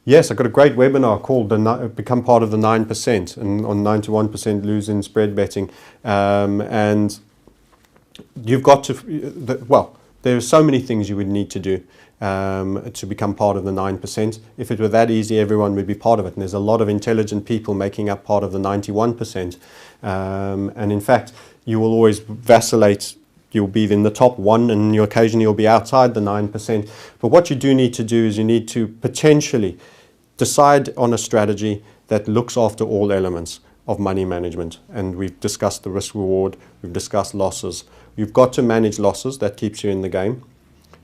Yes, I got a great webinar called Become Part of the 9% and on 91% lose in spread betting. And you've got to, well, there are so many things you would need to do to become part of the 9%. If it were that easy, everyone would be part of it. And there's a lot of intelligent people making up part of the 91%. And in fact, you will always vacillate. You'll be in the top one and occasionally you'll be outside the 9%. But what you do need to do is you need to potentially decide on a strategy that looks after all elements of money management. And we've discussed the risk reward, we've discussed losses. You've got to manage losses, that keeps you in the game.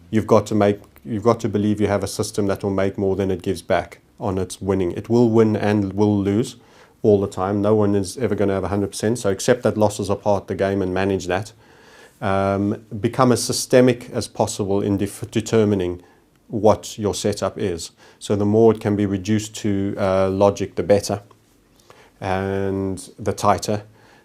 You've got to believe you have a system that will make more than it gives back on its winning. It will win and will lose all the time. No one is ever going to have 100%. So accept that losses are part of the game and manage that. Become as systemic as possible in determining what your setup is. So the more it can be reduced to logic, the better, and the tighter.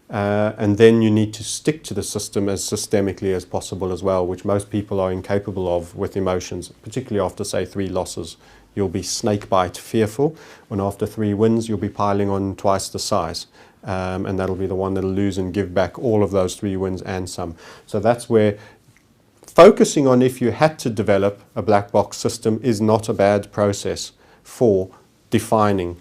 And then you need to stick to the system as systemically as possible as well, which most people are incapable of with emotions, particularly after, say, 3 losses. You'll be snakebite fearful, and after 3 wins, you'll be piling on twice the size. And that'll be the one that'll lose and give back all of those 3 wins and some. So that's where focusing on, if you had to develop a black box system, is not a bad process for defining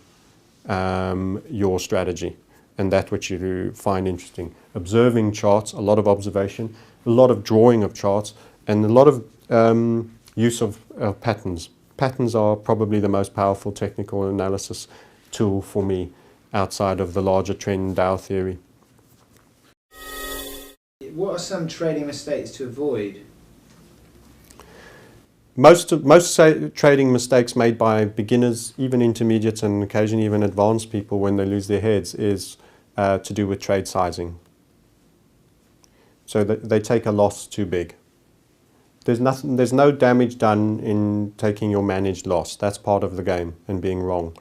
your strategy and that which you find interesting. Observing charts, a lot of observation, a lot of drawing of charts, and a lot of use of patterns. Patterns are probably the most powerful technical analysis tool for me outside of the larger trend Dow theory. What are some trading mistakes to avoid? Most trading mistakes made by beginners, even intermediates and occasionally even advanced people when they lose their heads, is to do with trade sizing. So they take a loss too big. There's no damage done in taking your managed loss. That's part of the game and being wrong.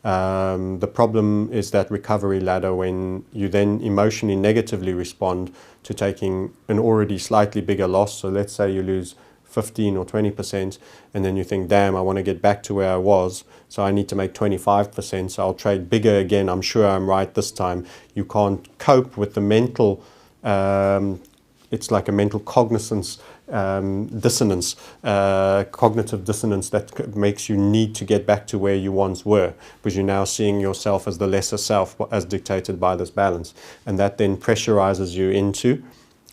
The problem is that recovery ladder when you then emotionally negatively respond to taking an already slightly bigger loss. So let's say you lose 15 or 20% and then you think, damn, I want to get back to where I was, so I need to make 25%, so I'll trade bigger again, I'm sure I'm right this time. You can't cope with the mental, it's like a mental cognizance dissonance, cognitive dissonance that makes you need to get back to where you once were, because you're now seeing yourself as the lesser self as dictated by this balance. And that then pressurizes you into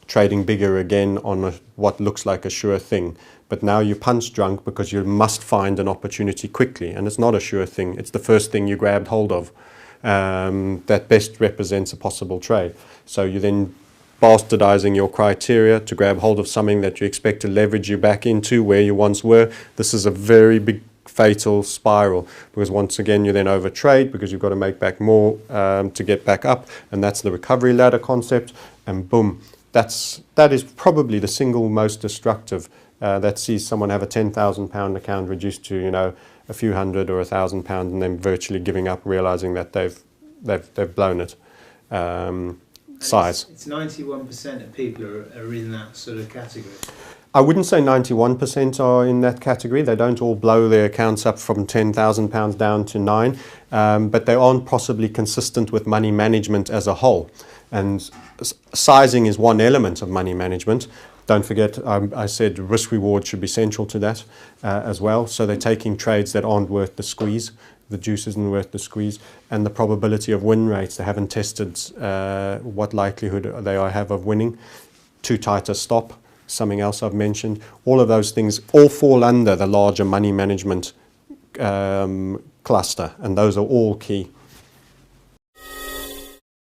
trading bigger again on what looks like a sure thing. But now you're punch drunk because you must find an opportunity quickly, and it's not a sure thing. It's the first thing you grabbed hold of that best represents a possible trade. So you then bastardizing your criteria to grab hold of something that you expect to leverage you back into where you once were. This is a very big fatal spiral, because once again you then overtrade because you've got to make back more to get back up, and that's the recovery ladder concept, and boom, that is probably the single most destructive that sees someone have a £10,000 account reduced to, you know, a few hundred or £1,000 and then virtually giving up, realizing that they've blown it. Size. It's 91% of people are in that sort of category. I wouldn't say 91% are in that category. They don't all blow their accounts up from £10,000 down to 9, but they aren't possibly consistent with money management as a whole. And sizing is one element of money management. Don't forget, I said risk reward should be central to that as well. So they're taking trades that aren't worth the squeeze. The juice isn't worth the squeeze, and the probability of win rates, they haven't tested what likelihood they have of winning. Too tight a stop, something else I've mentioned. All of those things all fall under the larger money management cluster, and those are all key.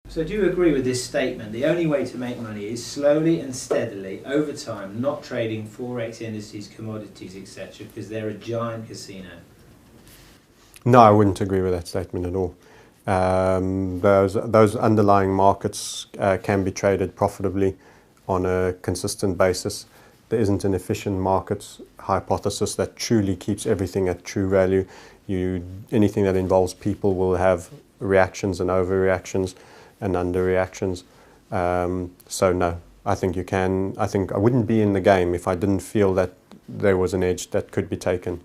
So do you agree with this statement? The only way to make money is slowly and steadily over time, not trading forex indices, commodities, etc., because they're a giant casino. No, I wouldn't agree with that statement at all. Those underlying markets can be traded profitably on a consistent basis. There isn't an efficient market hypothesis that truly keeps everything at true value. Anything that involves people will have reactions and overreactions and underreactions. So no, I think I wouldn't be in the game if I didn't feel that there was an edge that could be taken.